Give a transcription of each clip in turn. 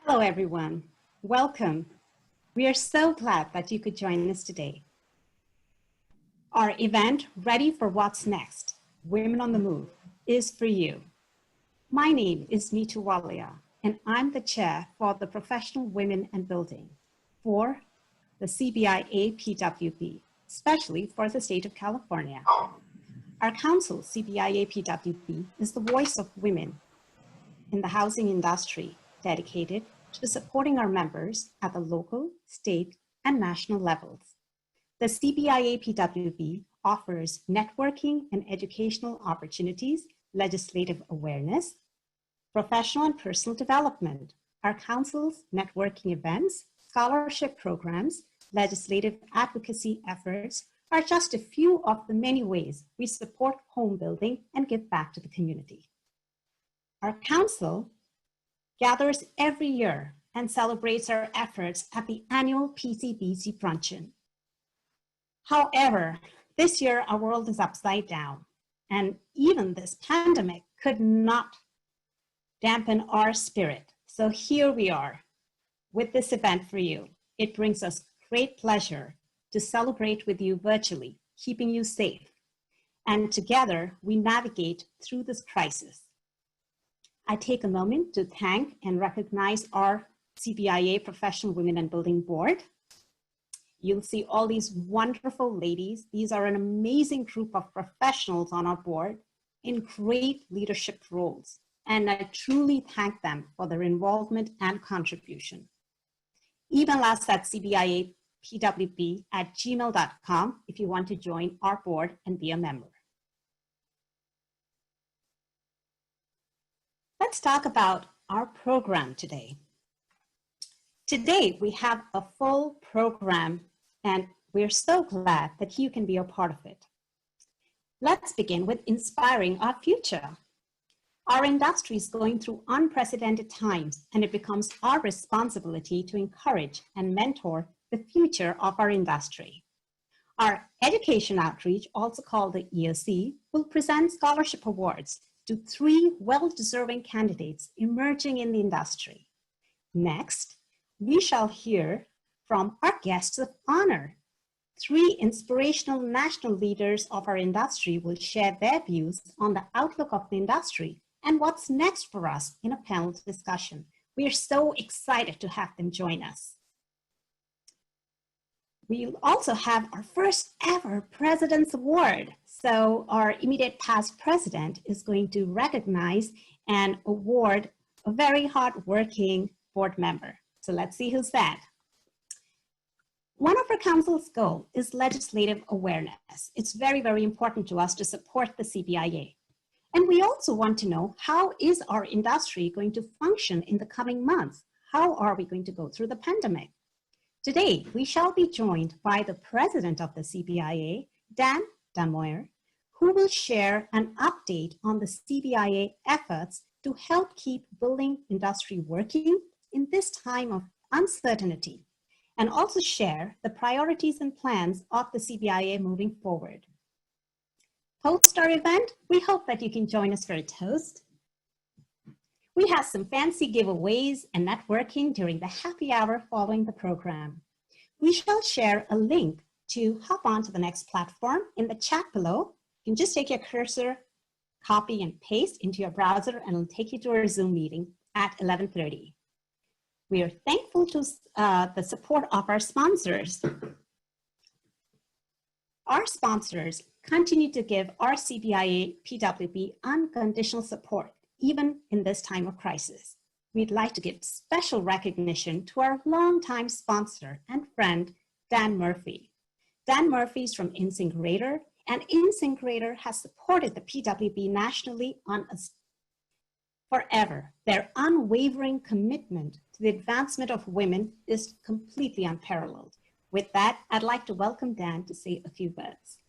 Hello, everyone. Welcome. We are so glad that you could join us today. Our event, Ready for What's Next, Women on the Move, is for you. My name is Neetu Walia, and I'm the chair for the Professional Women and Building for the CBIA PWB, especially for the state of California. Our council, CBIA PWB, is the voice of women in the housing industry, dedicated to supporting our members at the local, state, and national levels. The CBIA PWB offers networking and educational opportunities, legislative awareness, professional and personal development. Our council's networking events, scholarship programs, legislative advocacy efforts are just a few of the many ways we support home building and give back to the community. Our council gathers every year and celebrates our efforts at the annual PCBC Bruncheon. However, this year our world is upside down, and even this pandemic could not dampen our spirit. So here we are with this event for you. It brings us great pleasure to celebrate with you virtually, keeping you safe. And together we navigate through this crisis. I take a moment to thank and recognize our CBIA Professional Women and Building Board. You'll see all these wonderful ladies. These are an amazing group of professionals on our board in great leadership roles. And I truly thank them for their involvement and contribution. Email us at cbiapwb@gmail.com if you want to join our board and be a member. Let's talk about our program today. Today, we have a full program, and we're so glad that you can be a part of it. Let's begin with inspiring our future. Our industry is going through unprecedented times, and it becomes our responsibility to encourage and mentor the future of our industry. Our education outreach, also called the EOC, will present scholarship awards to 3 well-deserving candidates emerging in the industry. Next, we shall hear from our guests of honor. 3 inspirational national leaders of our industry will share their views on the outlook of the industry and what's next for us in a panel discussion. We are so excited to have them join us. We'll also have our first ever President's Award. So our immediate past president is going to recognize and award a very hardworking board member. So let's see who's that. One of our council's goals is legislative awareness. It's very, very important to us to support the CBIA. And we also want to know, how is our industry going to function in the coming months? How are we going to go through the pandemic? Today, we shall be joined by the president of the CBIA, Dunmoyer, who will share an update on the CBIA efforts to help keep building industry working in this time of uncertainty, and also share the priorities and plans of the CBIA moving forward. Post our event, we hope that you can join us for a toast. We have some fancy giveaways and networking during the happy hour following the program. We shall share a link to hop on to the next platform in the chat below. You can just take your cursor, copy and paste into your browser, and it'll take you to our Zoom meeting at 11:30. We are thankful to the support of our sponsors. Our sponsors continue to give our CBIA PWB unconditional support, even in this time of crisis. We'd like to give special recognition to our longtime sponsor and friend, Dan Murphy. Dan Murphy is from InSyncGreater, and InSyncGreater has supported the PWB nationally forever. Their unwavering commitment to the advancement of women is completely unparalleled. With that, I'd like to welcome Dan to say a few words.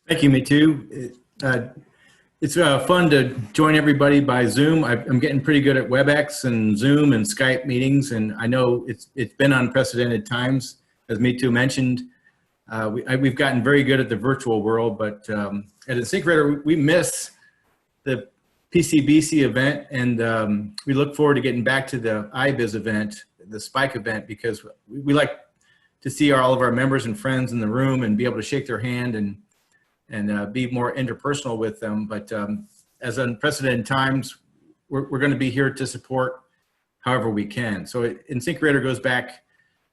Thank you, Neetu. It's fun to join everybody by Zoom. I'm getting pretty good at WebEx and Zoom and Skype meetings, and I know it's been unprecedented times, as Neetu mentioned. We've gotten very good at the virtual world, but at InSyncGreater, we miss the PCBC event, and we look forward to getting back to the IBIS event, the Spike event, because we like to see all of our members and friends in the room and be able to shake their hand and be more interpersonal with them. But as unprecedented times, we're going to be here to support however we can. So InSinkErator goes back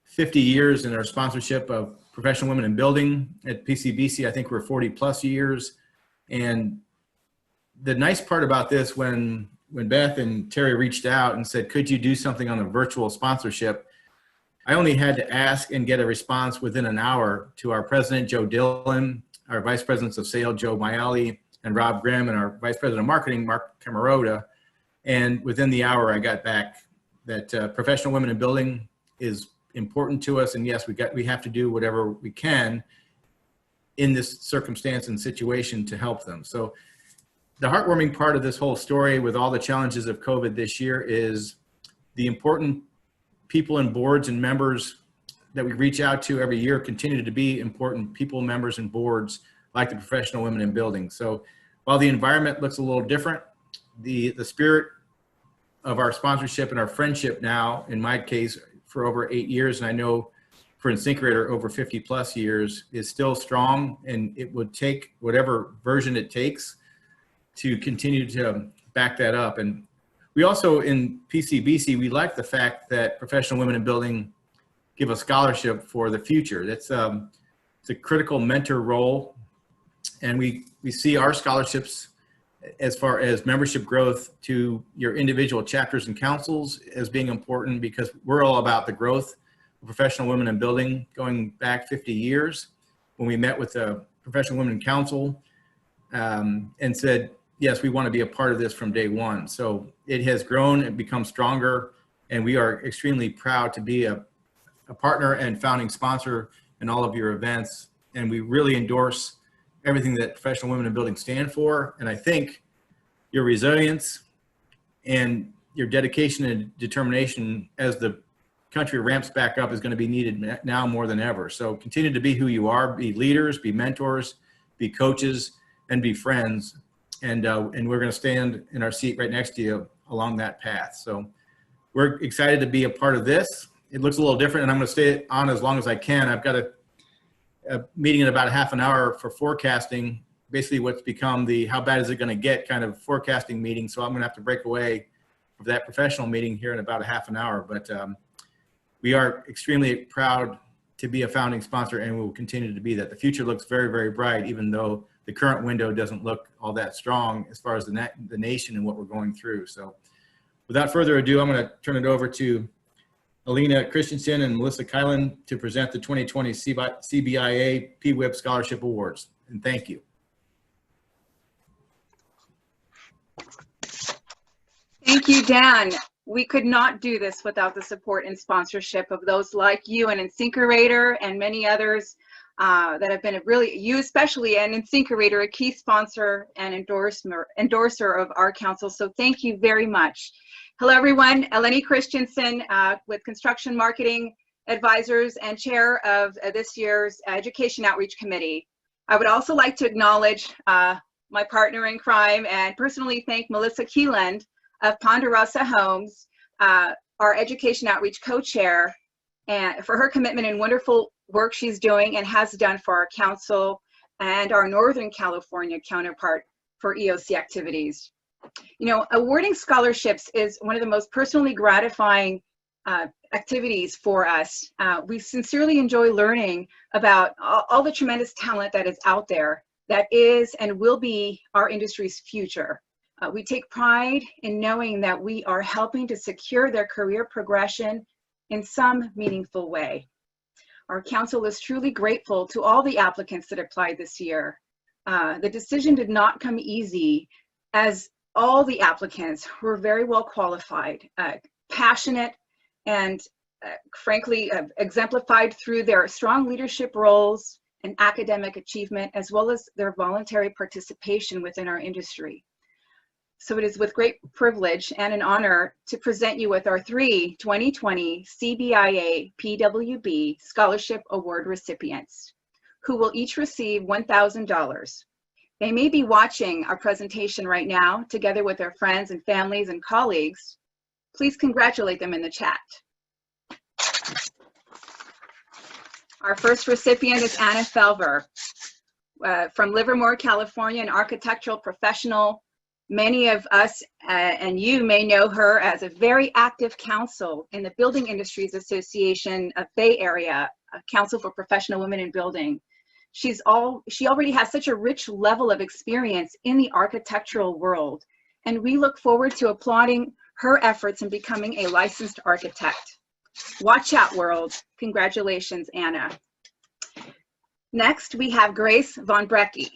50 years in our sponsorship of professional women in building. At PCBC, I think we're 40 plus years. And the nice part about this, when Beth and Terry reached out and said, could you do something on a virtual sponsorship? I only had to ask and get a response within an hour to our president, Joe Dillon, our vice presidents of sales, Joe Maiali and Rob Grimm, and our vice president of marketing, Mark Camarota. And within the hour, I got back that professional women in building is important to us. And yes, we have to do whatever we can in this circumstance and situation to help them. So the heartwarming part of this whole story with all the challenges of COVID this year is the important people and boards and members that we reach out to every year continue to be important people, members, and boards like the professional women in building. So while the environment looks a little different, the spirit of our sponsorship and our friendship now, in my case, for over 8 years, and I know for InSinkErator over 50 plus years, is still strong, and it would take whatever version it takes to continue to back that up. And we also, in PCBC, we like the fact that professional women in building give a scholarship for the future. That's it's a critical mentor role, and we see our scholarships as far as membership growth to your individual chapters and councils as being important, because we're all about the growth of professional women in building going back 50 years when we met with the Professional Women Council and said, yes, we want to be a part of this from day one. So it has grown and become stronger, and we are extremely proud to be a partner and founding sponsor in all of your events. And we really endorse everything that professional women in building stand for. And I think your resilience and your dedication and determination as the country ramps back up is going to be needed now more than ever. So continue to be who you are, be leaders, be mentors, be coaches, and be friends. And we're going to stand in our seat right next to you along that path. So we're excited to be a part of this. It looks a little different, and I'm going to stay on as long as I can. I've got a meeting in about a half an hour for forecasting, basically what's become the how bad is it going to get kind of forecasting meeting. So I'm going to have to break away for that professional meeting here in about a half an hour. But we are extremely proud to be a founding sponsor, and we will continue to be that. The future looks very, very bright, even though the current window doesn't look all that strong as far as the nation and what we're going through. So without further ado, I'm going to turn it over to Alina Christensen and Melissa Kylan to present the 2020 CBIA PWB Scholarship Awards. And thank you. Thank you, Dan. We could not do this without the support and sponsorship of those like you and InSinkErator and many others that have been really, you especially, and InSinkErator, a key sponsor and endorser of our council. So thank you very much. Hello, everyone. Layne Christensen with Construction Marketing Advisors and Chair of this year's Education Outreach Committee. I would also like to acknowledge my partner in crime and personally thank Melissa Keeland of Ponderosa Homes, our Education Outreach Co-Chair, and for her commitment and wonderful work she's doing and has done for our council and our Northern California counterpart for EOC activities. You know, awarding scholarships is one of the most personally gratifying activities for us. We sincerely enjoy learning about all the tremendous talent that is out there that is and will be our industry's future. We take pride in knowing that we are helping to secure their career progression in some meaningful way. Our council is truly grateful to all the applicants that applied this year. The decision did not come easy, as all the applicants were very well qualified, passionate, and frankly exemplified through their strong leadership roles and academic achievement, as well as their voluntary participation within our industry. So it is with great privilege and an honor to present you with our 3 2020 CBIA PWB Scholarship Award recipients, who will each receive $1,000. They may be watching our presentation right now together with their friends and families and colleagues. Please congratulate them in the chat. Our first recipient is Anna Felver from Livermore, California, an architectural professional. Many of us and you may know her as a very active counsel in the Building Industries Association of Bay Area, a Council for Professional Women in Building. She already has such a rich level of experience in the architectural world, and we look forward to applauding her efforts in becoming a licensed architect. Watch out, world. Congratulations, Anna. Next, we have Grace Von Brecke.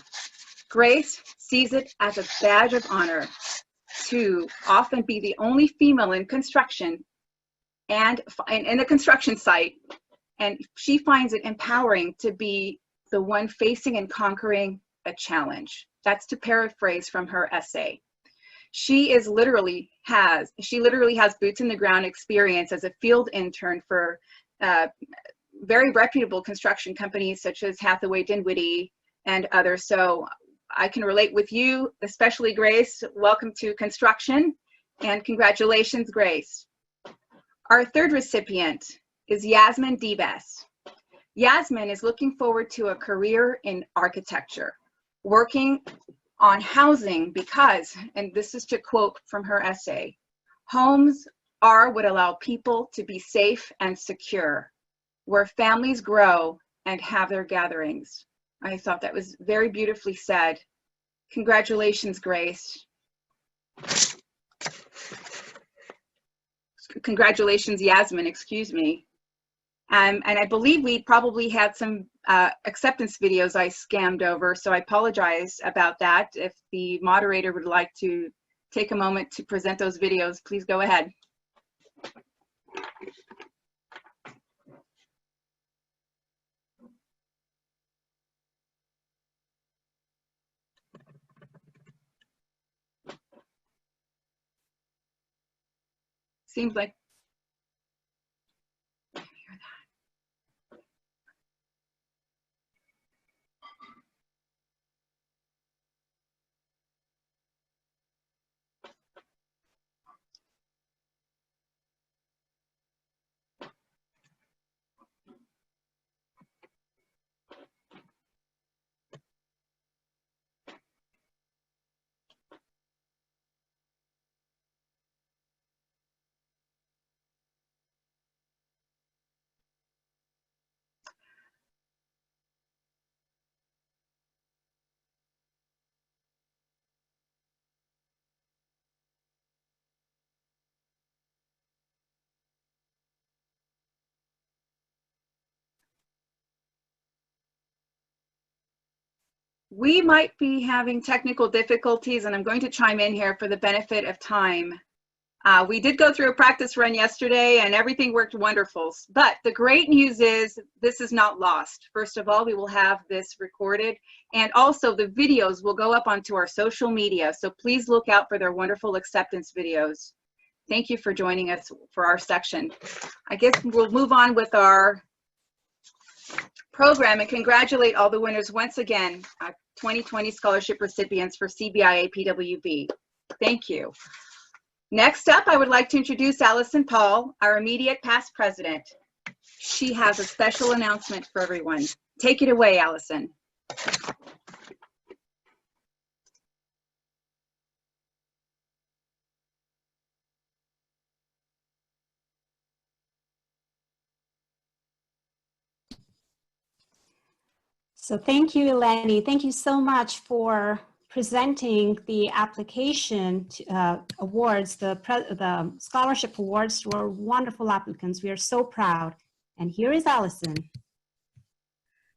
Grace sees it as a badge of honor to often be the only female in construction and in the construction site, and she finds it empowering to be the one facing and conquering a challenge. That's to paraphrase from her essay. She literally has boots in the ground experience as a field intern for very reputable construction companies such as Hathaway, Dinwiddie, and others. So I can relate with you, especially Grace. Welcome to construction, and congratulations, Grace. Our third recipient is Yasmin Debes. Yasmin is looking forward to a career in architecture, working on housing because, and this is to quote from her essay, homes are what allow people to be safe and secure, where families grow and have their gatherings. I thought that was very beautifully said. Congratulations, Grace. Congratulations, Yasmin, excuse me. And I believe we probably had some acceptance videos I scammed over, so I apologize about that. If the moderator would like to take a moment to present those videos, please go ahead. Seems like we might be having technical difficulties, and I'm going to chime in here for the benefit of time. We did go through a practice run yesterday and everything worked wonderful, but the great news is this is not lost. First of all, we will have this recorded, and also the videos will go up onto our social media, so please look out for their wonderful acceptance videos. Thank you for joining us for our section. I guess we'll move on with our program and congratulate all the winners once again, 2020 scholarship recipients for CBIA PWB. Thank you. Next up, I would like to introduce Allison Paul, our immediate past president. She has a special announcement for everyone. Take it away, Allison. So thank you, Layne. Thank you so much for presenting the application to, awards, the scholarship awards to our wonderful applicants. We are so proud. And here is Allison.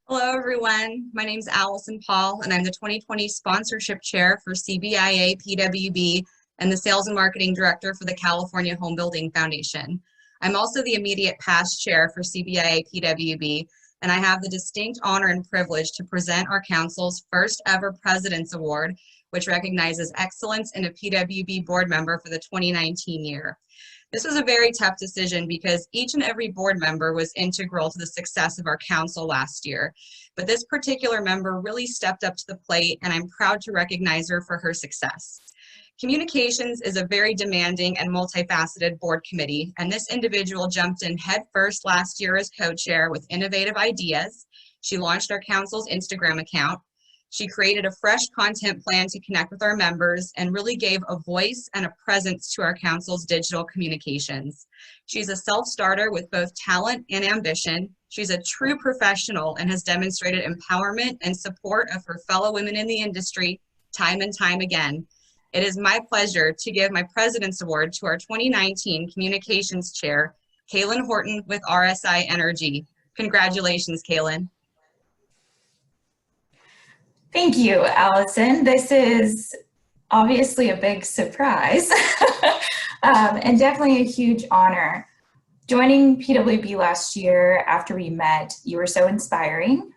Hello, everyone. My name is Allison Paul, and I'm the 2020 sponsorship chair for CBIA PWB and the sales and marketing director for the California Home Building Foundation. I'm also the immediate past chair for CBIA PWB, and I have the distinct honor and privilege to present our council's first ever President's Award, which recognizes excellence in a PWB board member for the 2019 year. This was a very tough decision because each and every board member was integral to the success of our council last year. But this particular member really stepped up to the plate, and I'm proud to recognize her for her success. Communications is a very demanding and multifaceted board committee, and this individual jumped in head first last year as co-chair with innovative ideas. She launched our council's Instagram account. She created a fresh content plan to connect with our members and really gave a voice and a presence to our council's digital communications. She's a self-starter with both talent and ambition. She's a true professional and has demonstrated empowerment and support of her fellow women in the industry time and time again. It is my pleasure to give my President's Award to our 2019 Communications Chair, Kaylin Horton with RSI Energy. Congratulations, Kaylin. Thank you, Allison. This is obviously a big surprise and definitely a huge honor. Joining PWB last year after we met, you were so inspiring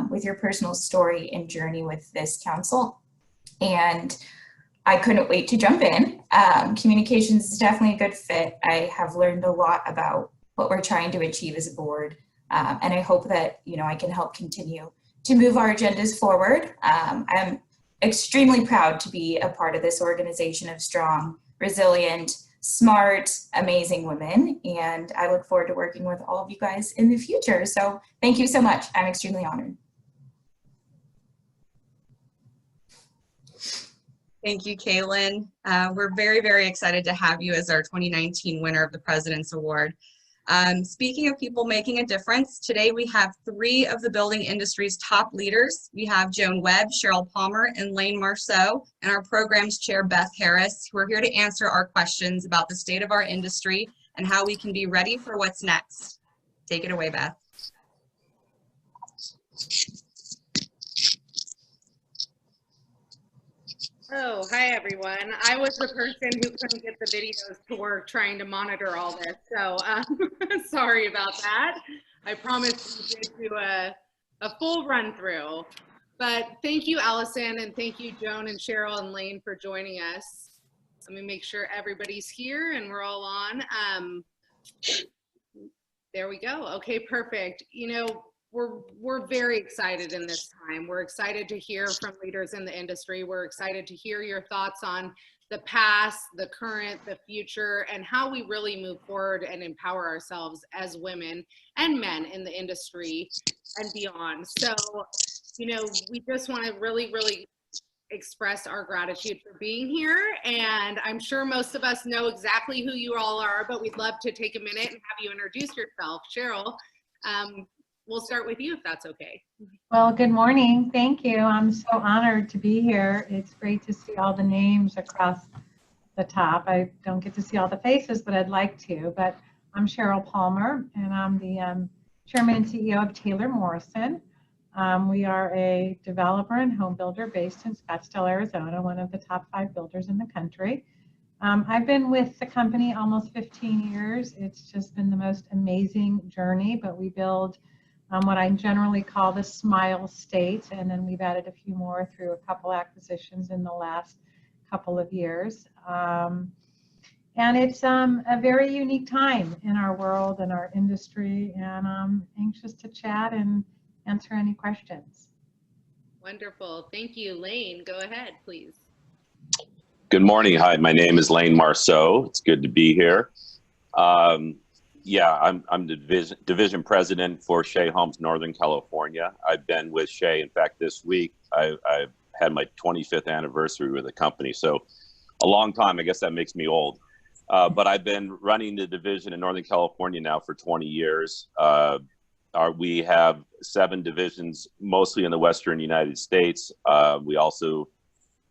with your personal story and journey with this council. And I couldn't wait to jump in. Communications is definitely a good fit. I have learned a lot about what we're trying to achieve as a board. And I hope that, I can help continue to move our agendas forward. I'm extremely proud to be a part of this organization of strong, resilient, smart, amazing women. And I look forward to working with all of you guys in the future. So thank you so much. I'm extremely honored. Thank you, Kaylin. We're very, very excited to have you as our 2019 winner of the President's Award. Speaking of people making a difference, today we have 3 of the building industry's top leaders. We have Joan Webb, Sheryl Palmer, and Layne Marceau, and our program's chair, Beth Harris, who are here to answer our questions about the state of our industry and how we can be ready for what's next. Take it away, Beth. Oh, hi everyone. I was the person who couldn't get the videos to work trying to monitor all this, so sorry about that. I promised to do a full run through. But thank you, Allison, and thank you, Joan and Sheryl and Layne, for joining us. Let me make sure everybody's here and we're all on. There we go. Okay, perfect. We're very excited in this time. We're excited to hear from leaders in the industry. We're excited to hear your thoughts on the past, the current, the future, and how we really move forward and empower ourselves as women and men in the industry and beyond. So, we just want to really, really express our gratitude for being here. And I'm sure most of us know exactly who you all are, but we'd love to take a minute and have you introduce yourself. Sheryl, we'll start with you if that's okay. Well, good morning. Thank you. I'm so honored to be here. It's great to see all the names across the top. I don't get to see all the faces, but I'd like to. But I'm Sheryl Palmer, and I'm the chairman and CEO of Taylor Morrison. We are a developer and home builder based in Scottsdale, Arizona, one of the top 5 builders in the country. I've been with the company almost 15 years. It's just been the most amazing journey, but we build what I generally call the smile state, and then we've added a few more through a couple acquisitions in the last couple of years. And it's a very unique time in our world and our industry, and I'm anxious to chat and answer any questions. Wonderful. Thank you. Layne, go ahead, please. Good morning. Hi, my name is Layne Marceau. It's good to be here. Yeah, I'm the division president for Shea Homes, Northern California. I've been with Shea. In fact, this week I've had my 25th anniversary with the company. So a long time. I guess that makes me old. But I've been running the division in Northern California now for 20 years. We have 7 divisions, mostly in the Western United States. We also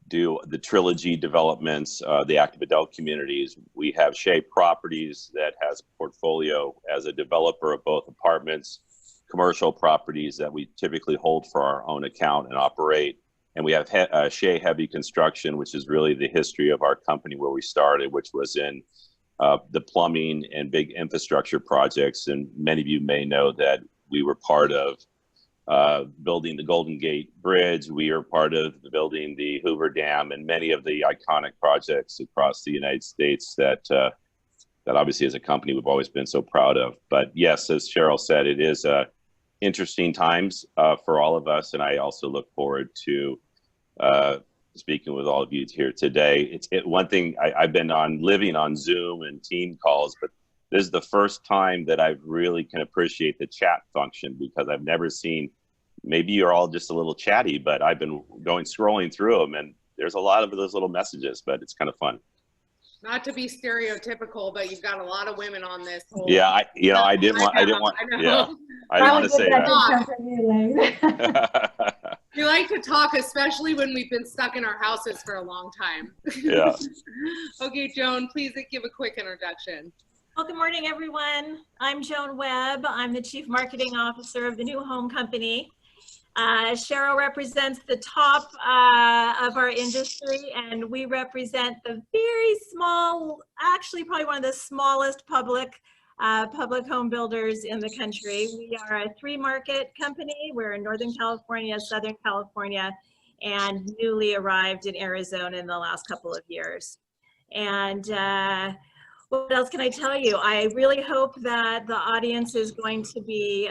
do the trilogy developments, the active adult communities. We have Shea Properties that has a portfolio as a developer of both apartments, commercial properties that we typically hold for our own account and operate. And we have Shea Heavy Construction, which is really the history of our company where we started, which was in the plumbing and big infrastructure projects. And many of you may know that we were part of building the Golden Gate Bridge. We are part of building the Hoover Dam and many of the iconic projects across the United States that that obviously as a company we've always been so proud of. But yes, as Sheryl said, it is interesting times for all of us, and I also look forward to speaking with all of you here today. One thing I've been living on Zoom and team calls, but this is the first time that I really can appreciate the chat function, because I've never seen, maybe you're all just a little chatty, but I've been scrolling through them, and there's a lot of those little messages, but it's kind of fun. Not to be stereotypical, but you've got a lot of women on this. Yeah, I didn't want to say that. We like to talk, especially when we've been stuck in our houses for a long time. Yeah. Okay, Joan, please give a quick introduction. Well, good morning, everyone. I'm Joan Webb. I'm the Chief Marketing Officer of the New Home Company. Sheryl represents the top of our industry, and we represent the very small, actually probably one of the smallest public home builders in the country. We are a 3-market company. We're in Northern California, Southern California, and newly arrived in Arizona in the last couple of years. And what else can I tell you? I really hope that the audience is going to be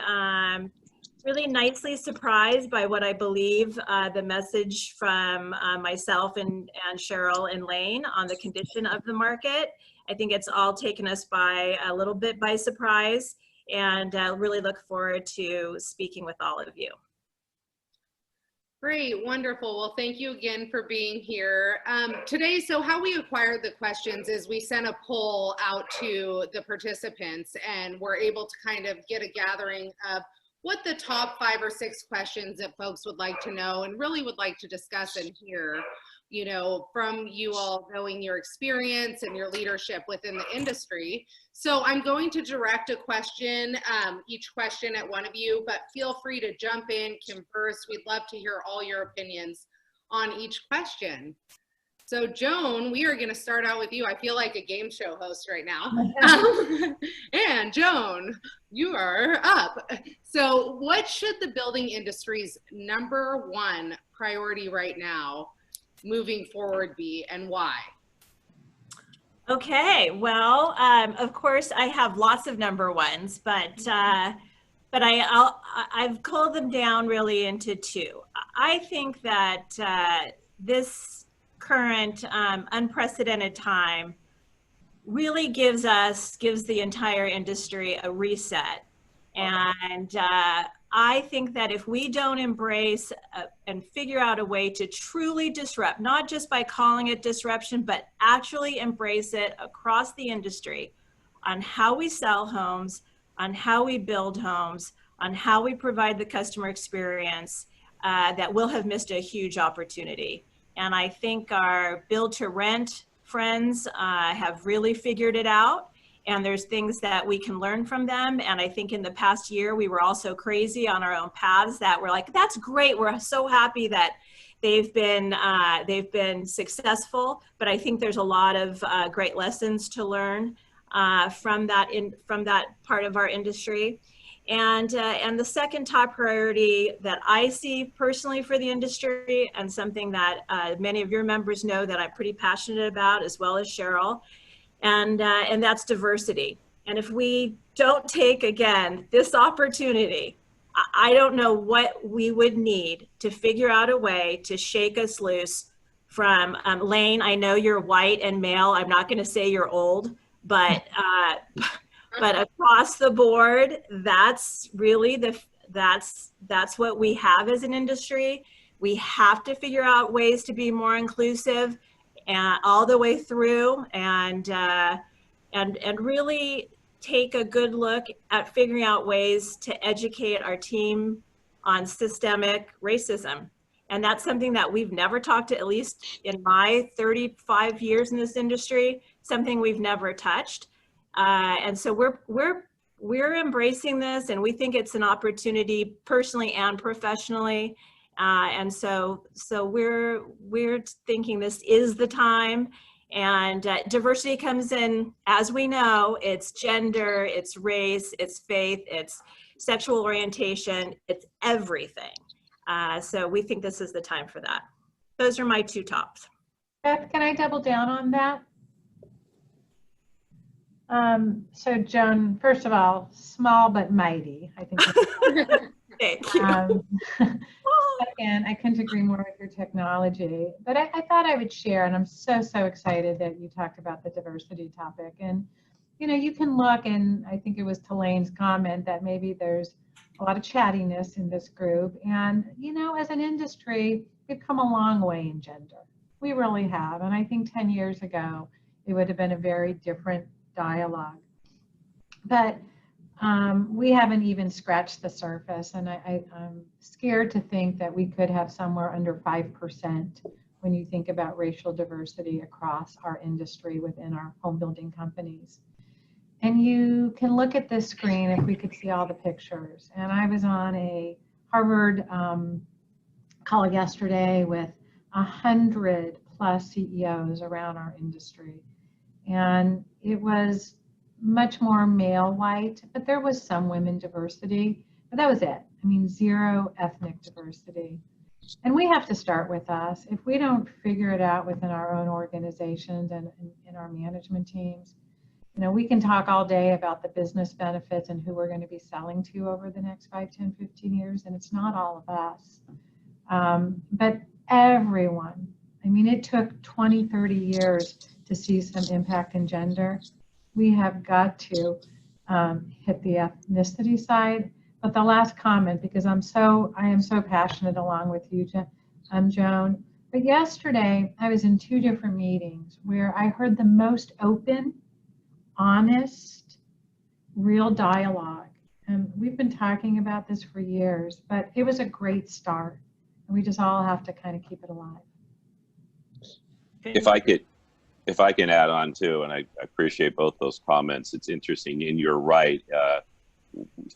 really nicely surprised by what I believe the message from myself and Sheryl and Layne on the condition of the market. I think it's all taken us by a little bit by surprise, and I really look forward to speaking with all of you. Great, wonderful. Well, thank you again for being here today. So how we acquired the questions is we sent a poll out to the participants, and we're able to kind of get a gathering of what the top 5 or 6 questions that folks would like to know and really would like to discuss and hear, you know, from you all, knowing your experience and your leadership within the industry. So I'm going to direct a question, each question at one of you, but feel free to jump in, converse. We'd love to hear all your opinions on each question. So Joan, we are going to start out with you. I feel like a game show host right now. And Joan, you are up. So what should the building industry's #1 priority right now moving forward be, and why? Okay, well, of course I have lots of #1s, but I've culled them down really into 2. I think that this current unprecedented time really gives the entire industry a reset. And I think that if we don't embrace and figure out a way to truly disrupt, not just by calling it disruption, but actually embrace it across the industry on how we sell homes, on how we build homes, on how we provide the customer experience, that we'll have missed a huge opportunity. And I think our build to rent friends have really figured it out. And there's things that we can learn from them. And I think in the past year, we were also crazy on our own paths that we're like, that's great. We're so happy that they've been successful. But I think there's a lot of great lessons to learn from that part of our industry. And the second top priority that I see personally for the industry, and something that many of your members know that I'm pretty passionate about, as well as Sheryl, and that's diversity. And if we don't take, again, this opportunity, I don't know what we would need to figure out a way to shake us loose from, Layne, I know you're white and male. I'm not going to say you're old, but across the board, that's really that's what we have as an industry. We have to figure out ways to be more inclusive all the way through, and really take a good look at figuring out ways to educate our team on systemic racism. And that's something that we've never talked to, at least in my 35 years in this industry, something we've never touched. And so we're embracing this, and we think it's an opportunity personally and professionally. And so we're thinking this is the time. And diversity comes in, as we know, it's gender, it's race, it's faith, it's sexual orientation, it's everything. So we think this is the time for that. Those are my 2 tops. Beth, can I double down on that? So Joan, first of all, small but mighty, I think. Thank you. Second, I couldn't agree more with your technology, but I thought I would share, and I'm so excited that you talked about the diversity topic. And, you know, you can look, and I think it was to Layne's comment that maybe there's a lot of chattiness in this group. And, you know, as an industry, we've come a long way in gender. We really have. And I think 10 years ago, it would have been a very different dialogue. But we haven't even scratched the surface, and I'm scared to think that we could have somewhere under 5% when you think about racial diversity across our industry within our home building companies. And you can look at this screen if we could see all the pictures. And I was on a Harvard call yesterday with 100+ CEOs around our industry. And it was much more male white, but there was some women diversity, but that was it. I mean, zero ethnic diversity. And we have to start with us. If we don't figure it out within our own organizations and in our management teams, you know, we can talk all day about the business benefits and who we're going to be selling to over the next 5, 10, 15 years, and it's not all of us. But everyone, I mean, it took 20, 30 years to see some impact in gender. We have got to hit the ethnicity side. But the last comment, because I am so passionate along with you, Joan. But yesterday I was in 2 different meetings where I heard the most open, honest, real dialogue. And we've been talking about this for years, but it was a great start. And we just all have to kind of keep it alive. If I can add on too, and I appreciate both those comments, it's interesting, and you're right.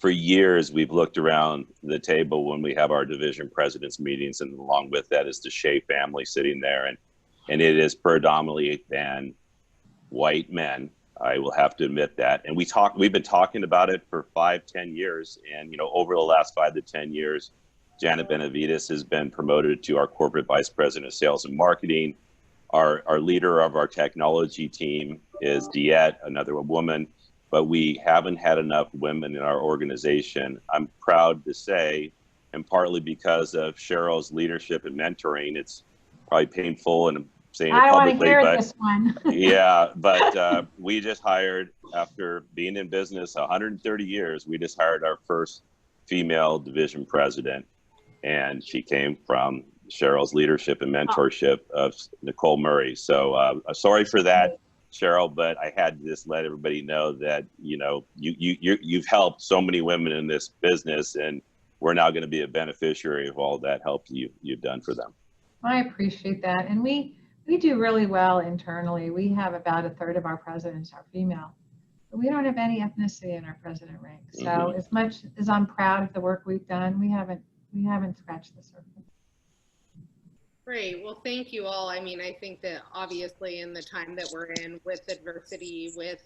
For years, we've looked around the table when we have our division presidents meetings, and along with that is the Shea family sitting there, and it is predominantly been white men. I will have to admit that. And we've been talking about it for 5, 10 years, and you know, over the last 5 to 10 years, Janet Benavides has been promoted to our corporate vice president of sales and marketing. Our leader of our technology team is Diet, another woman, but we haven't had enough women in our organization. I'm proud to say, and partly because of Sheryl's leadership and mentoring, it's probably painful and I'm saying it publicly, but this one. yeah, but we just hired, after being in business 130 years, we just hired our first female division president, and she came from Sheryl's leadership and mentorship of Nicole Murray. So sorry for that, Sheryl, but I had to just let everybody know that, you know, you've helped so many women in this business, and we're now going to be a beneficiary of all that help you've done for them. I appreciate that. And we do really well internally. We have about 1/3 of our presidents are female, but we don't have any ethnicity in our president rank. So as much as I'm proud of the work we've done, we haven't scratched the surface. Great. Well, thank you all. I mean, I think that obviously in the time that we're in with adversity, with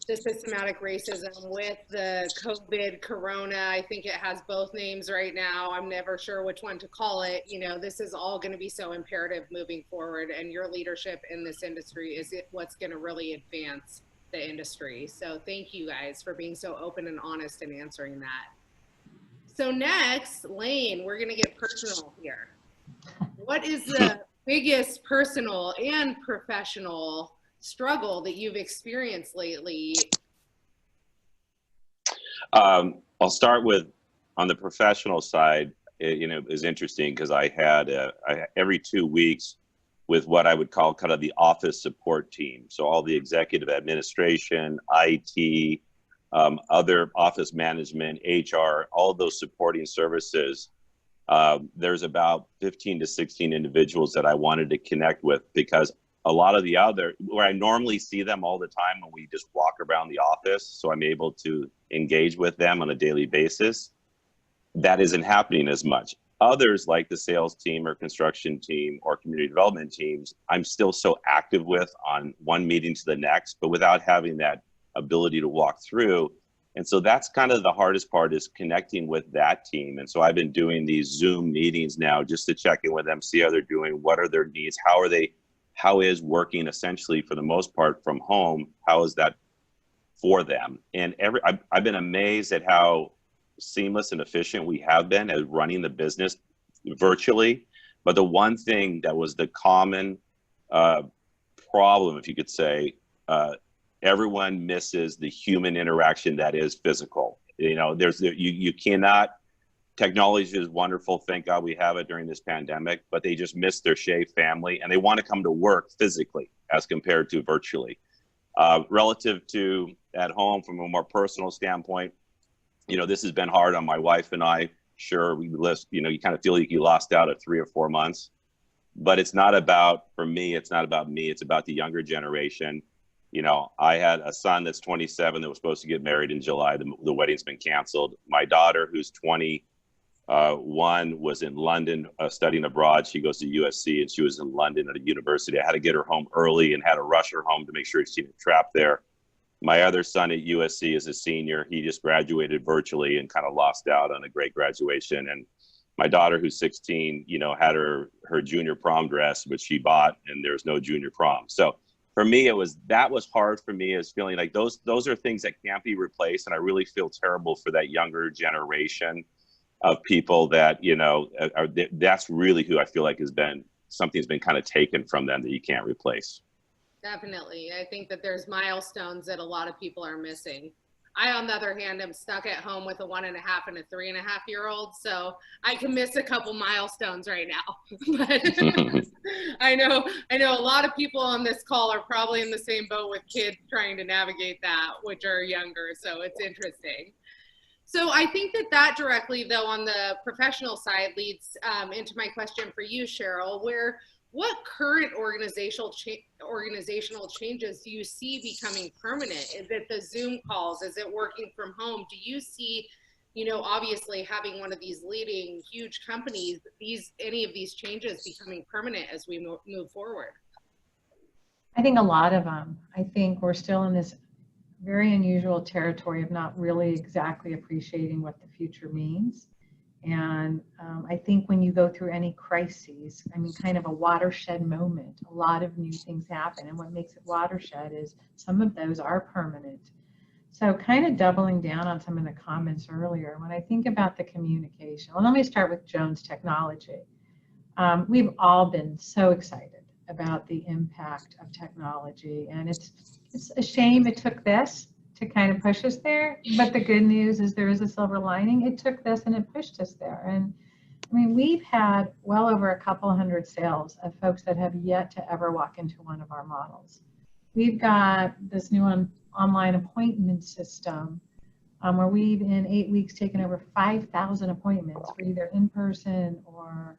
the systematic racism, with the COVID corona, I think it has both names right now. I'm never sure which one to call it. You know, this is all going to be so imperative moving forward, and your leadership in this industry is what's going to really advance the industry. So thank you guys for being so open and honest and answering that. So next, Layne, we're going to get personal here. What is the biggest personal and professional struggle that you've experienced lately? I'll start with, on the professional side, it is interesting because I had every 2 weeks with what I would call kind of the office support team. So all the executive administration, IT, other office management, HR, all of those supporting services. There's about 15 to 16 individuals that I wanted to connect with, because a lot of the other, where I normally see them all the time when we just walk around the office, so I'm able to engage with them on a daily basis, that isn't happening as much. Others, like the sales team or construction team or community development teams, I'm still so active with on one meeting to the next, but without having that ability to walk through. And so that's kind of the hardest part, is connecting with that team. And so I've been doing these Zoom meetings now just to check in with them, see how they're doing, what are their needs, how is working essentially for the most part from home, how is that for them. And I've been amazed at how seamless and efficient we have been at running the business virtually. But the one thing that was the common problem, if you could say, everyone misses the human interaction that is physical. You know, you cannot. Technology is wonderful. Thank God we have it during this pandemic, but they just miss their Shea family and they want to come to work physically as compared to virtually. Relative to at home, from a more personal standpoint, you know, this has been hard on my wife and I. Sure, you know, you kind of feel like you lost out at 3 or 4 months, but it's not about, for me, it's not about me. It's about the younger generation. You know, I had a son that's 27 that was supposed to get married in July. The wedding's been canceled. My daughter, who's 21, was in London studying abroad. She goes to USC and she was in London at a university. I had to get her home early and had to rush her home to make sure she didn't trap there. My other son at USC is a senior. He just graduated virtually and kind of lost out on a great graduation. And my daughter, who's 16, you know, had her junior prom dress, which she bought, and there's no junior prom. So for me, that was hard for me, is feeling like those are things that can't be replaced. And I really feel terrible for that younger generation of people that, you know, that's really who I feel like something's been kind of taken from them that you can't replace. Definitely. I think that there's milestones that a lot of people are missing. I, on the other hand, am stuck at home with a 1.5 and a 3.5-year-old, so I can miss a couple milestones right now. But I know a lot of people on this call are probably in the same boat with kids trying to navigate that, which are younger, so it's interesting. So I think that directly, though, on the professional side leads into my question for you, Sheryl, what current organizational changes do you see becoming permanent? Is it the Zoom calls? Is it working from home? Do you see, you know, obviously having one of these leading huge companies, any of these changes becoming permanent as we move forward? I think a lot of them. I think we're still in this very unusual territory of not really exactly appreciating what the future means. And I think when you go through any crises, I mean, kind of a watershed moment, a lot of new things happen. And what makes it watershed is some of those are permanent. So kind of doubling down on some of the comments earlier, when I think about the communication, well, let me start with Joan's technology. We've all been so excited about the impact of technology. And it's a shame it took this to kind of push us there, but the good news is there is a silver lining. It took this and it pushed us there. And I mean, we've had well over a couple hundred sales of folks that have yet to ever walk into one of our models. We've got this new online appointment system where we've in 8 weeks taken over 5,000 appointments for either in person or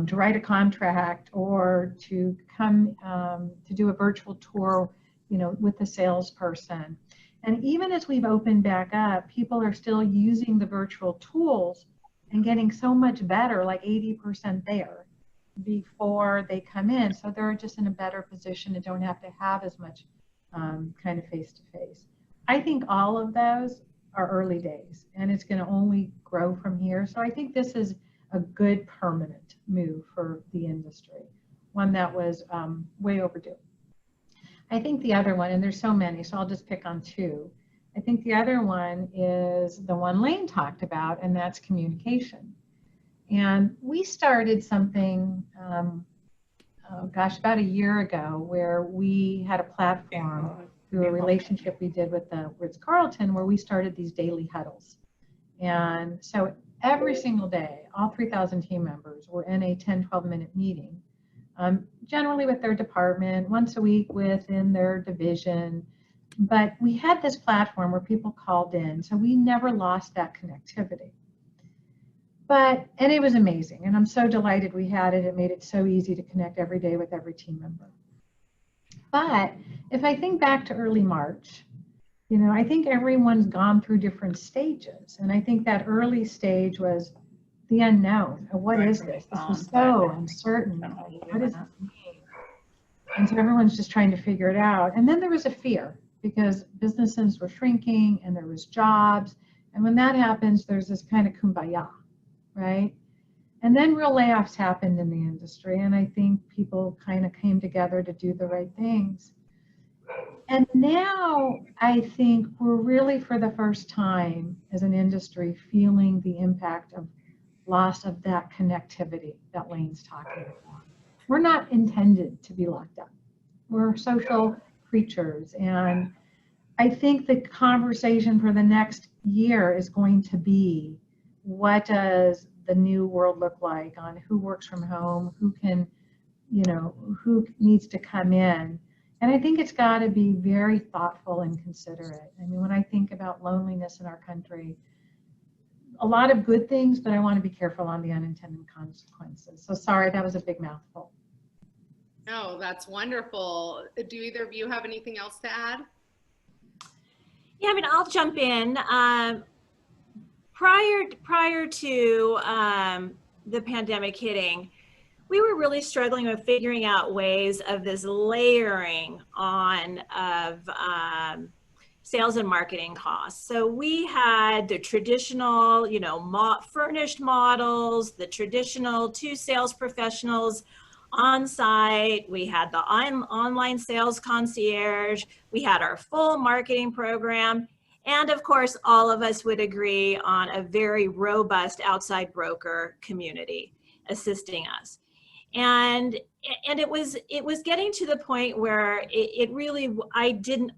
to write a contract or to come to do a virtual tour, you know, with the salesperson. And even as we've opened back up, people are still using the virtual tools and getting so much better, like 80% there before they come in. So they're just in a better position and don't have to have as much kind of face-to-face. I think all of those are early days and it's going to only grow from here. So I think this is a good permanent move for the industry, one that was way overdue. I think the other one, and there's so many, so I'll just pick on two. I think the other one is the one Layne talked about, and that's communication. And we started something, about a year ago, where we had a platform through a relationship we did with the Ritz-Carlton, where we started these daily huddles. And so every single day, all 3,000 team members were in a 10, 12-minute meeting. Generally with their department, once a week within their division. But we had this platform where people called in, so we never lost that connectivity. And it was amazing, and I'm so delighted we had it. It made it so easy to connect every day with every team member. But if I think back to early March, you know, I think everyone's gone through different stages, and I think that early stage was the unknown. What is this? This is so uncertain. What does this mean? And so everyone's just trying to figure it out. And then there was a fear because businesses were shrinking and there was jobs. And when that happens, there's this kind of kumbaya, right? And then real layoffs happened in the industry. And I think people kind of came together to do the right things. And now I think we're really, for the first time as an industry, feeling the impact of loss of that connectivity that Layne's talking about. We're not intended to be locked up. We're social creatures. And I think the conversation for the next year is going to be, what does the new world look like on who works from home, who can, you know, who needs to come in. And I think it's got to be very thoughtful and considerate. I mean, when I think about loneliness in our country, a lot of good things, but I want to be careful on the unintended consequences. So sorry, that was a big mouthful. No, that's wonderful. Do either of you have anything else to add? Yeah, I mean, I'll jump in. Prior to the pandemic hitting, we were really struggling with figuring out ways of this layering on of sales and marketing costs. So we had the traditional, you know, furnished models, the traditional 2 sales professionals on site. We had the online sales concierge. We had our full marketing program. And of course, all of us would agree on a very robust outside broker community assisting us. And it was getting to the point where it really, I didn't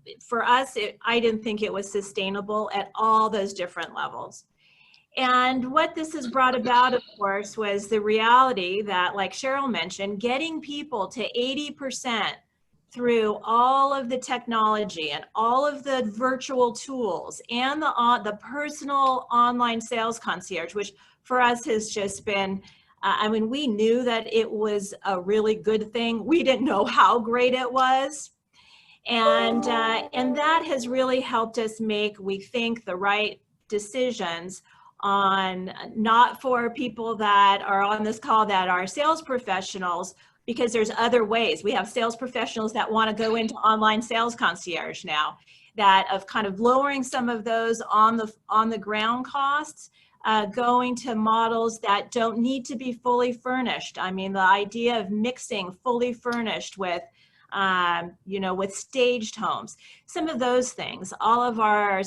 think it was sustainable at all those different levels. And what this has brought about, of course, was the reality that, like Sheryl mentioned, getting people to 80% through all of the technology and all of the virtual tools and the personal online sales concierge, which for us has just been, I mean, we knew that it was a really good thing. We didn't know how great it was. And that has really helped us make, we think, the right decisions on, not for people that are on this call that are sales professionals, because there's other ways. We have sales professionals that want to go into online sales concierge now, that of kind of lowering some of those on the ground costs, going to models that don't need to be fully furnished. I mean, the idea of mixing fully furnished with, you know, with staged homes, some of those things, all of our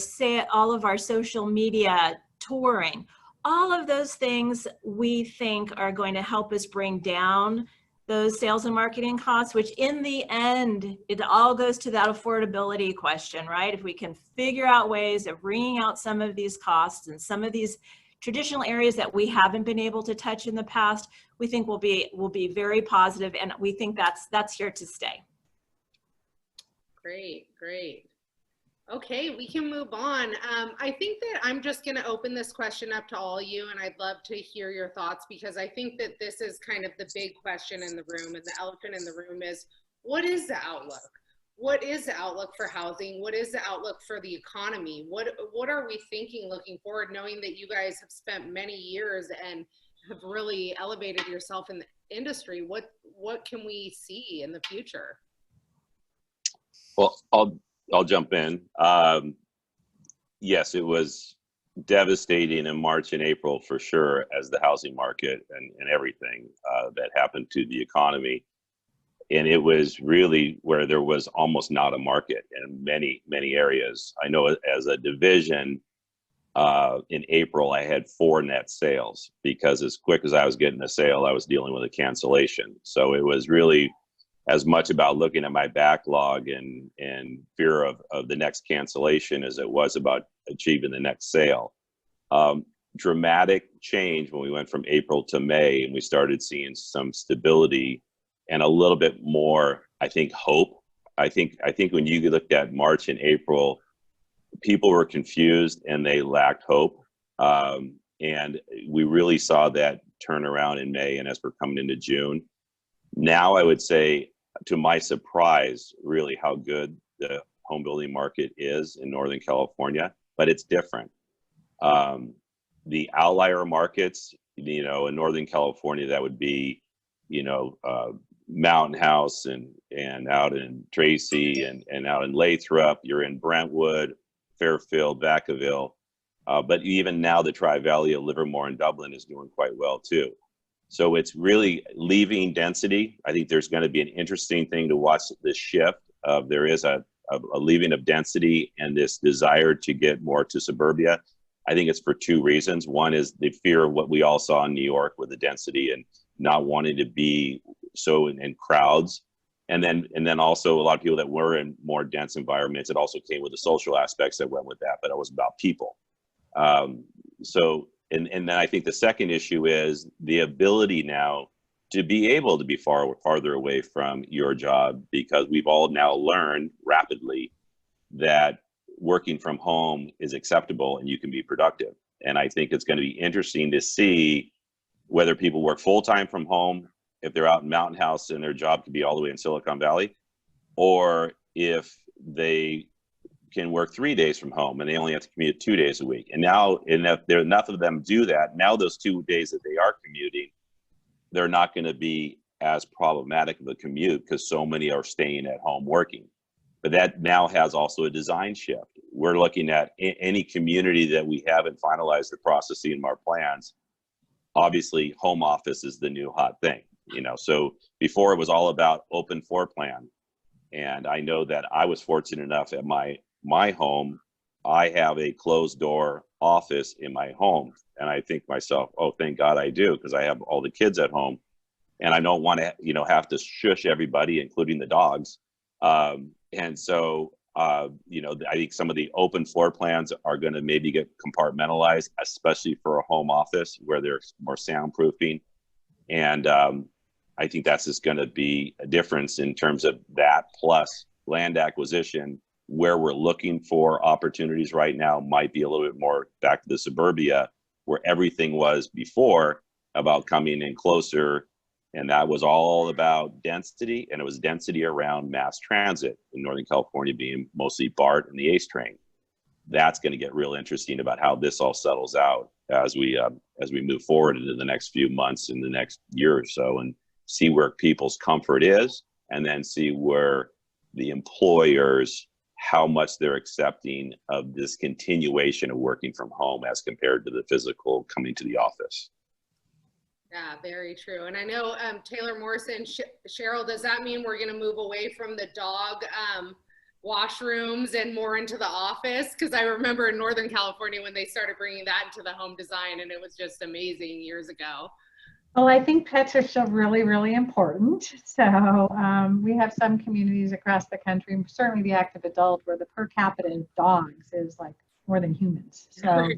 social media touring, all of those things we think are going to help us bring down those sales and marketing costs, which in the end, it all goes to that affordability question, right? If we can figure out ways of bringing out some of these costs and some of these traditional areas that we haven't been able to touch in the past, we think will be very positive, and we think that's here to stay. Great, great. Okay, we can move on. I think that I'm just going to open this question up to all you, and I'd love to hear your thoughts, because I think that this is kind of the big question in the room, and the elephant in the room is, what is the outlook? What is the outlook for housing? What is the outlook for the economy? What are we thinking looking forward, knowing that you guys have spent many years and have really elevated yourself in the industry? What can we see in the future? Well, I'll jump in. Yes, it was devastating in March and April for sure, as the housing market and everything that happened to the economy. And it was really where there was almost not a market in many, many areas. I know as a division, in April, I had 4 net sales, because as quick as I was getting a sale, I was dealing with a cancellation. So it was really as much about looking at my backlog and fear of the next cancellation as it was about achieving the next sale. Dramatic change when we went from April to May, and we started seeing some stability and a little bit more, I think, hope. I think when you looked at March and April, people were confused and they lacked hope. And we really saw that turnaround in May, and as we're coming into June. Now I would say, to my surprise, really how good the home building market is in Northern California, but it's different. The outlier markets, you know, in Northern California, that would be, you know, Mountain House and out in Tracy and out in Lathrop, you're in Brentwood, Fairfield, Vacaville. But even now the Tri-Valley of Livermore and Dublin is doing quite well too. So it's really leaving density. I think there's going to be an interesting thing to watch this shift of there is a leaving of density and this desire to get more to suburbia. I think it's for two reasons. One is the fear of what we all saw in New York with the density and not wanting to be so in crowds. And then also a lot of people that were in more dense environments, it also came with the social aspects that went with that, but it was about people. And then I think the second issue is the ability now to be able to be farther away from your job, because we've all now learned rapidly that working from home is acceptable and you can be productive. And I think it's going to be interesting to see whether people work full-time from home, if they're out in Mountain House and their job could be all the way in Silicon Valley, or if they can work 3 days from home and they only have to commute 2 days a week. And now, if there enough of them do that, now those 2 days that they are commuting, they're not going to be as problematic of a commute because so many are staying at home working. But that now has also a design shift. We're looking at any community that we haven't finalized the processing of our plans. Obviously, home office is the new hot thing, you know. So before it was all about open floor plan. And I know that I was fortunate enough at my home, I have a closed door office in my home. And I think myself, oh, thank God I do, because I have all the kids at home and I don't want to, you know, have to shush everybody, including the dogs. And so, you know, I think some of the open floor plans are going to maybe get compartmentalized, especially for a home office where there's more soundproofing. And I think that's just going to be a difference in terms of that, plus land acquisition, where we're looking for opportunities right now might be a little bit more back to the suburbia, where everything was before about coming in closer. And that was all about density, and it was density around mass transit in Northern California being mostly BART and the ACE train. That's going to get real interesting about how this all settles out as we move forward into the next few months, in the next year or so, and see where people's comfort is, and then see where the employers, how much they're accepting of this continuation of working from home as compared to the physical coming to the office. Yeah, very true. And I know Taylor Morrison, Sheryl, does that mean we're going to move away from the dog washrooms and more into the office? Because I remember in Northern California when they started bringing that into the home design, and it was just amazing years ago. Well, I think pets are still really, really important. So we have some communities across the country, certainly the active adult, where the per capita of dogs is like more than humans. So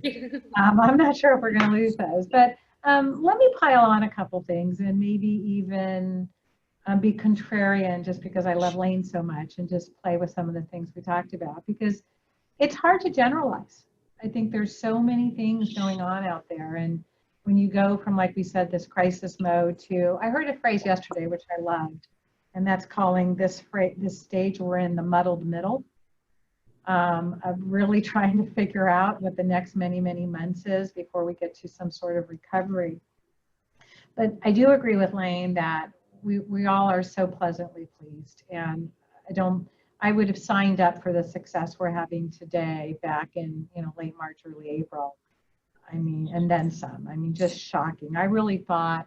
I'm not sure if we're going to lose those. But let me pile on a couple things and maybe even be contrarian, just because I love Layne so much, and just play with some of the things we talked about, because it's hard to generalize. I think there's so many things going on out there. And when you go from, like we said, this crisis mode to, I heard a phrase yesterday, which I loved, and that's calling this stage we're in the muddled middle, of really trying to figure out what the next many, many months is before we get to some sort of recovery. But I do agree with Layne that we all are so pleasantly pleased. And I would have signed up for the success we're having today back in, you know, late March, early April. I mean, and then some. I mean, just shocking. I really thought,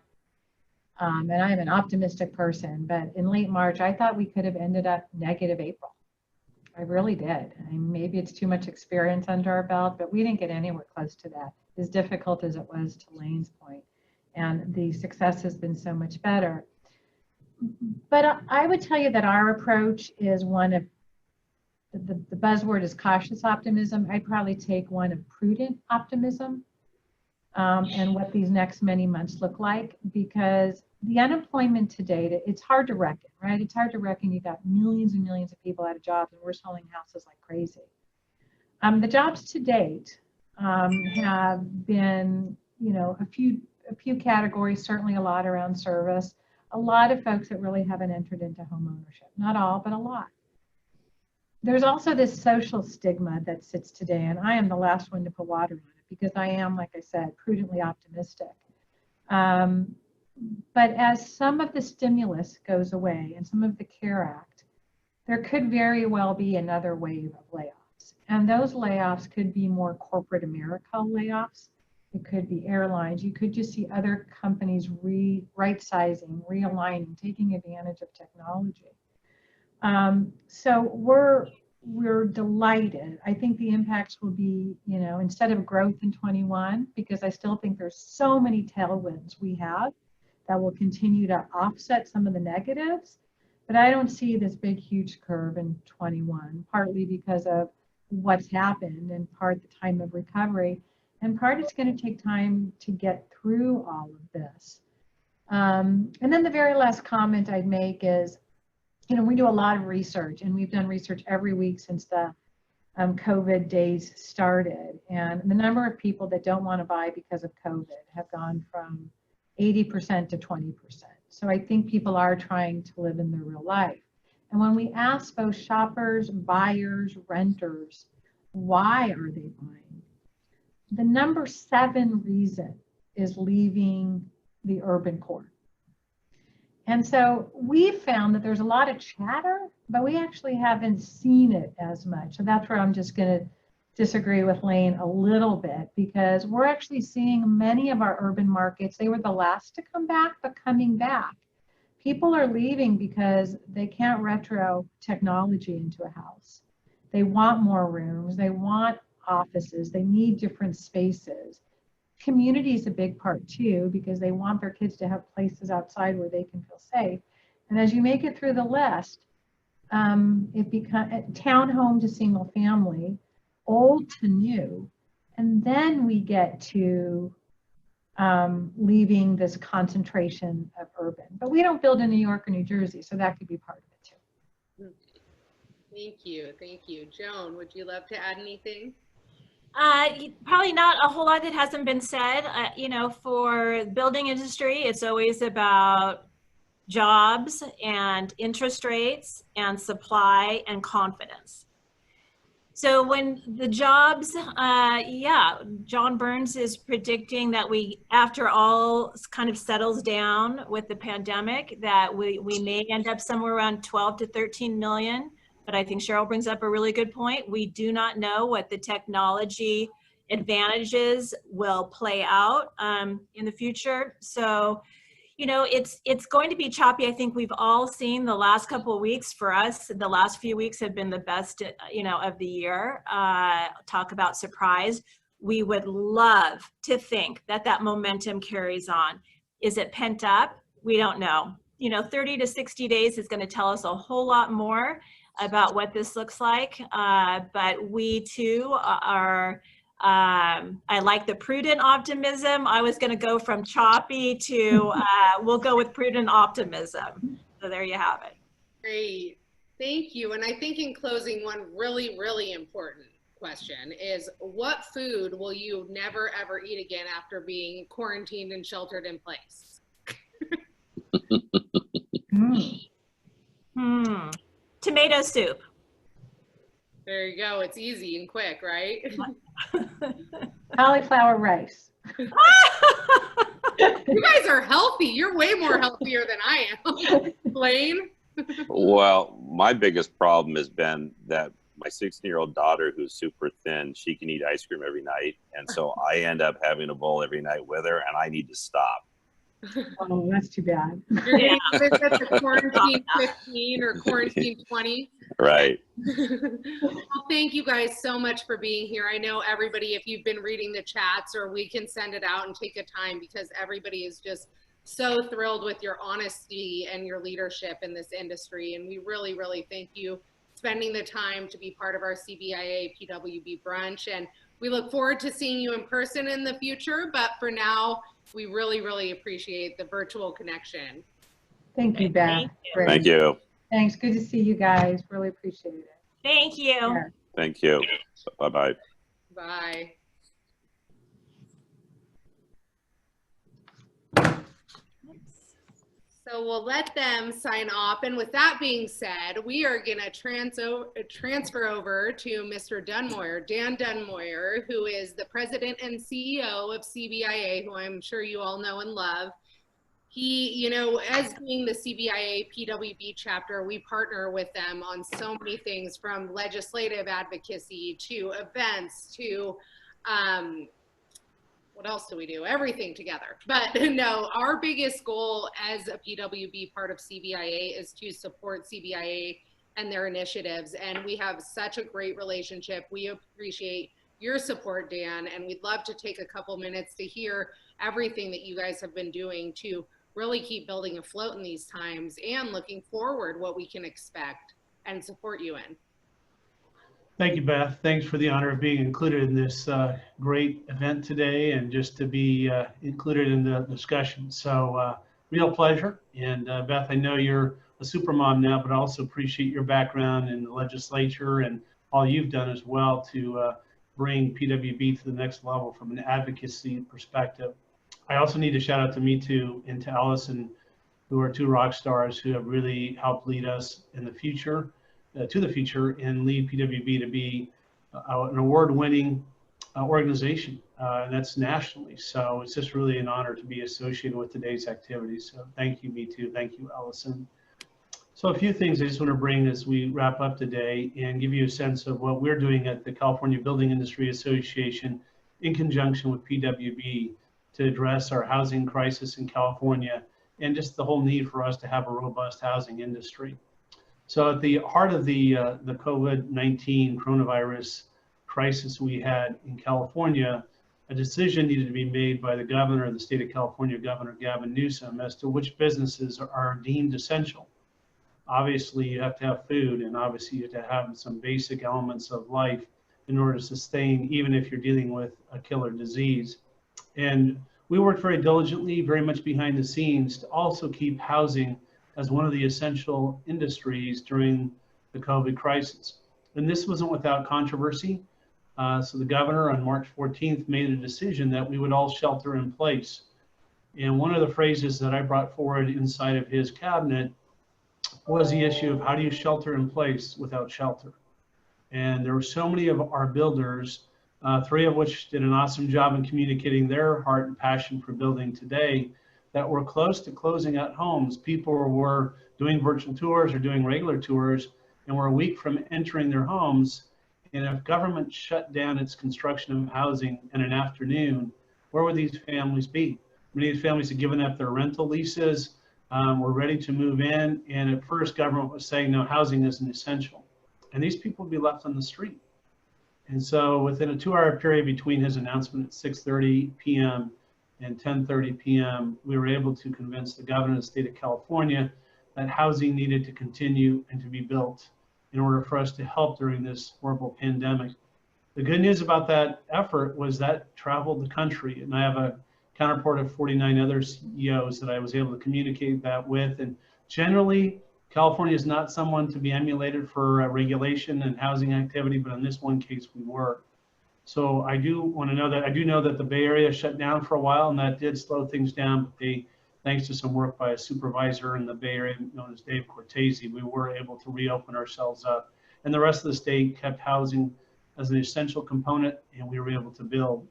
and I'm an optimistic person, but in late March, I thought we could have ended up negative April. I really did. I mean, maybe it's too much experience under our belt, but we didn't get anywhere close to that, as difficult as it was, to Layne's point. And the success has been so much better. But I would tell you that our approach is one of, the buzzword is cautious optimism. I'd probably take one of prudent optimism, and what these next many months look like, because the unemployment to date, it's hard to reckon, right? It's hard to reckon. You've got millions and millions of people out of jobs, and we're selling houses like crazy. The jobs to date have been, you know, a few categories, certainly a lot around service, a lot of folks that really haven't entered into home ownership. Not all, but a lot. There's also this social stigma that sits today, and I am the last one to put water on it, because I am, like I said, prudently optimistic. But as some of the stimulus goes away and some of the CARE Act, there could very well be another wave of layoffs. And those layoffs could be more corporate America layoffs. It could be airlines. You could just see other companies right-sizing, realigning, taking advantage of technology. So we're delighted. I think the impacts will be, you know, instead of growth in 21, because I still think there's so many tailwinds we have that will continue to offset some of the negatives. But I don't see this big, huge curve in 21, partly because of what's happened and part the time of recovery. And part it's going to take time to get through all of this. And then the very last comment I'd make is, you know, we do a lot of research, and we've done research every week since the COVID days started. And the number of people that don't want to buy because of COVID have gone from 80% to 20%. So I think people are trying to live in their real life. And when we ask both shoppers, buyers, renters, why are they buying? The number 7 reason is leaving the urban core. And so we found that there's a lot of chatter, but we actually haven't seen it as much. So that's where I'm just going to disagree with Layne a little bit, because we're actually seeing many of our urban markets, they were the last to come back, but coming back. People are leaving because they can't retro technology into a house. They want more rooms, they want offices, they need different spaces. Community is a big part too, because they want their kids to have places outside where they can feel safe. And as you make it through the list, it becomes townhome to single family, old to new, and then we get to leaving this concentration of urban. But we don't build in New York or New Jersey, so that could be part of it too. Thank you, thank you. Joan, would you love to add anything? Probably not a whole lot that hasn't been said. You know, for the building industry, it's always about jobs and interest rates and supply and confidence. So when the jobs, yeah, John Burns is predicting that we, after all kind of settles down with the pandemic, that we may end up somewhere around 12 to 13 million. But I think Sheryl brings up a really good point. We do not know what the technology advantages will play out in the future. So, you know, it's going to be choppy. I think we've all seen the last couple of weeks. For us, the last few weeks have been the best, you know, of the year. Talk about surprise. We would love to think that that momentum carries on. Is it pent up? We don't know. You know, 30 to 60 days is going to tell us a whole lot more about what this looks like, but we too are, I like the prudent optimism. I was gonna go from choppy to, we'll go with prudent optimism. So there you have it. Great, thank you. And I think in closing, one really, really important question is, what food will you never ever eat again after being quarantined and sheltered in place? Tomato soup. There you go. It's easy and quick, right? Cauliflower rice. You guys are healthy. You're way more healthier than I am. Layne? Well, my biggest problem has been that my 16-year-old daughter, who's super thin, she can eat ice cream every night. And so I end up having a bowl every night with her, and I need to stop. Oh, that's too bad. Yeah. Is that the quarantine 15 or quarantine 20? Right. Well, thank you guys so much for being here. I know everybody, if you've been reading the chats, or we can send it out and take a time, because everybody is just so thrilled with your honesty and your leadership in this industry. And we really, really thank you spending the time to be part of our CBIA PWB brunch. And we look forward to seeing you in person in the future. But for now, we really, really appreciate the virtual connection. Thank you, Beth. Thank you. Thanks. Good to see you guys. Really appreciate it. Thank you. Yeah. Thank you. Bye-bye. Bye. So we'll let them sign off. And with that being said, we are going to transfer over to Mr. Dunmoyer, Dan Dunmoyer, who is the president and CEO of CBIA, who I'm sure you all know and love. He, you know, as being the CBIA PWB chapter, we partner with them on so many things, from legislative advocacy to events to, what else do we do? Everything together. But no, our biggest goal as a PWB part of CBIA is to support CBIA and their initiatives. And we have such a great relationship. We appreciate your support, Dan, and we'd love to take a couple minutes to hear everything that you guys have been doing to really keep building afloat in these times and looking forward what we can expect and support you in. Thank you, Beth. Thanks for the honor of being included in this great event today and just to be included in the discussion. So real pleasure. And Beth, I know you're a super mom now, but I also appreciate your background in the legislature and all you've done as well to bring PWB to the next level from an advocacy perspective. I also need to shout out to Me Too and to Allison, who are two rock stars who have really helped lead us in the future, to the future, and lead PWB to be an award-winning organization, and that's nationally. So it's just really an honor to be associated with today's activities. So thank you, Me Too. Thank you, Allison. So a few things I just want to bring as we wrap up today and give you a sense of what we're doing at the California Building Industry Association in conjunction with PWB to address our housing crisis in California and just the whole need for us to have a robust housing industry. So at the heart of the COVID-19 coronavirus crisis we had in California, a decision needed to be made by the governor of the state of California, Governor Gavin Newsom, as to which businesses are deemed essential. Obviously, you have to have food, and obviously you have to have some basic elements of life in order to sustain, even if you're dealing with a killer disease. And we worked very diligently, very much behind the scenes, to also keep housing as one of the essential industries during the COVID crisis. And this wasn't without controversy. So the governor on March 14th made a decision that we would all shelter in place. And one of the phrases that I brought forward inside of his cabinet was the issue of how do you shelter in place without shelter? And there were so many of our builders, three of which did an awesome job in communicating their heart and passion for building today, that were close to closing out homes. People were doing virtual tours or doing regular tours and were a week from entering their homes. And if government shut down its construction of housing in an afternoon, where would these families be? Many of these families had given up their rental leases, were ready to move in. And at first government was saying, no, housing isn't essential. And these people would be left on the street. And so within a 2-hour period between his announcement at 6:30 p.m. and 10:30 p.m., we were able to convince the governor of the state of California that housing needed to continue and to be built in order for us to help during this horrible pandemic. The good news about that effort was that traveled the country, and I have a counterpart of 49 other CEOs that I was able to communicate that with. And generally, California is not someone to be emulated for regulation and housing activity, but in this one case, we were. So I do want to know that, I do know that the Bay Area shut down for a while, and that did slow things down, but they, thanks to some work by a supervisor in the Bay Area known as Dave Cortese, we were able to reopen ourselves up. And the rest of the state kept housing as an essential component, and we were able to build.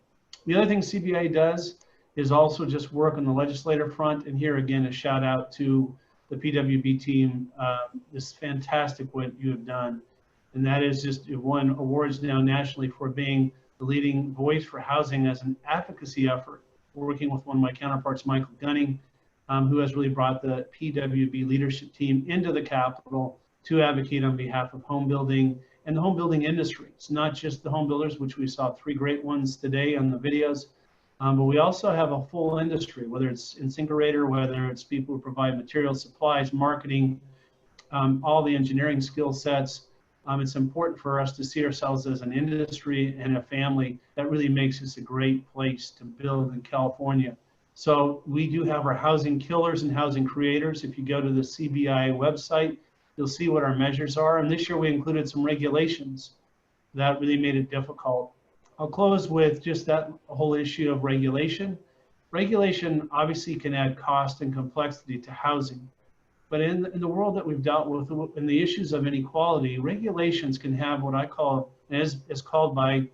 The other thing CBIA does is also just work on the legislative front. And here again, a shout out to the PWB team. This fantastic what you have done. And that is just won awards now nationally for being the leading voice for housing as an advocacy effort. We're working with one of my counterparts, Michael Gunning, who has really brought the PWB leadership team into the Capitol to advocate on behalf of home building and the home building industry. It's not just the home builders, which we saw 3 great ones today on the videos, but we also have a full industry, whether it's InSinkErator, whether it's people who provide material supplies, marketing, all the engineering skill sets. It's important for us to see ourselves as an industry and a family that really makes this a great place to build in California. So we do have our housing killers and housing creators. If you go to the CBIA website, you'll see what our measures are. And this year we included some regulations that really made it difficult. I'll close with just that whole issue of regulation. Regulation obviously can add cost and complexity to housing. But in the world that we've dealt with, in the issues of inequality, regulations can have what I call, as is called by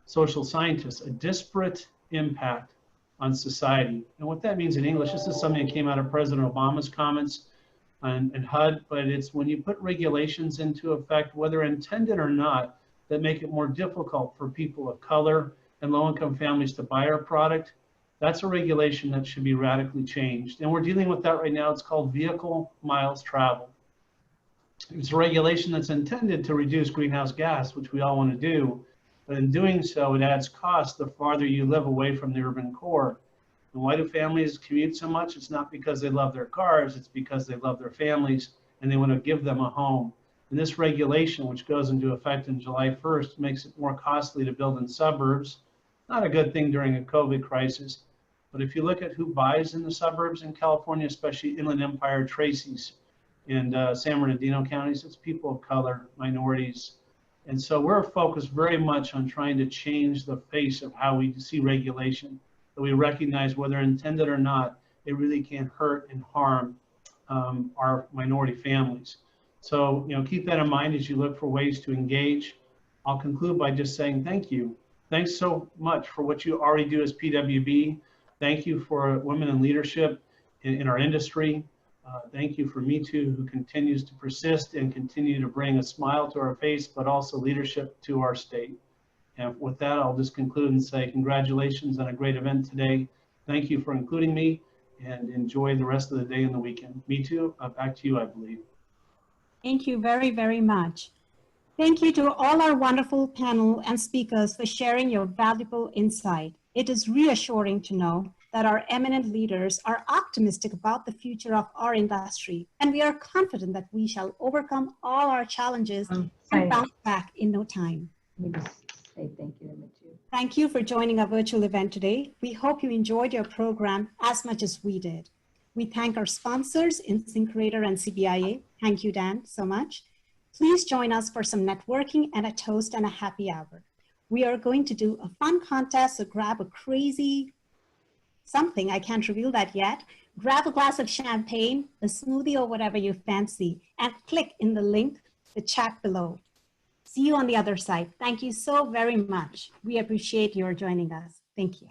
social scientists, a disparate impact on society. And what that means in English, this is something that came out of President Obama's comments and HUD, but it's when you put regulations into effect, whether intended or not, that make it more difficult for people of color and low-income families to buy our product. That's a regulation that should be radically changed. And we're dealing with that right now. It's called vehicle miles traveled. It's a regulation that's intended to reduce greenhouse gas, which we all want to do. But in doing so, it adds cost the farther you live away from the urban core. And why do families commute so much? It's not because they love their cars, it's because they love their families and they want to give them a home. And this regulation, which goes into effect on July 1st, makes it more costly to build in suburbs. Not a good thing during a COVID crisis. But if you look at who buys in the suburbs in California, especially Inland Empire, Tracy's, and San Bernardino counties, it's people of color, minorities. And so we're focused very much on trying to change the face of how we see regulation, that we recognize whether intended or not, it really can hurt and harm our minority families. So, keep that in mind as you look for ways to engage. I'll conclude by just saying thank you. Thanks so much for what you already do as PWB. Thank you for women in leadership in our industry. Thank you for Me Too, who continues to persist and continue to bring a smile to our face, but also leadership to our state. And with that, I'll just conclude and say congratulations on a great event today. Thank you for including me, and enjoy the rest of the day and the weekend. Me Too, back to you, I believe. Thank you very, very much. Thank you to all our wonderful panel and speakers for sharing your valuable insight. It is reassuring to know that our eminent leaders are optimistic about the future of our industry, and we are confident that we shall overcome all our challenges and bounce back in no time. Let me just say thank you to Me Too. Thank you for joining our virtual event today. We hope you enjoyed your program as much as we did. We thank our sponsors, InSyncerator and CBIA. Thank you, Dan, so much. Please join us for some networking and a toast and a happy hour. We are going to do a fun contest, so grab a crazy something, I can't reveal that yet. Grab a glass of champagne, a smoothie, or whatever you fancy, and click in the link, the chat below. See you on the other side. Thank you so very much. We appreciate your joining us. Thank you.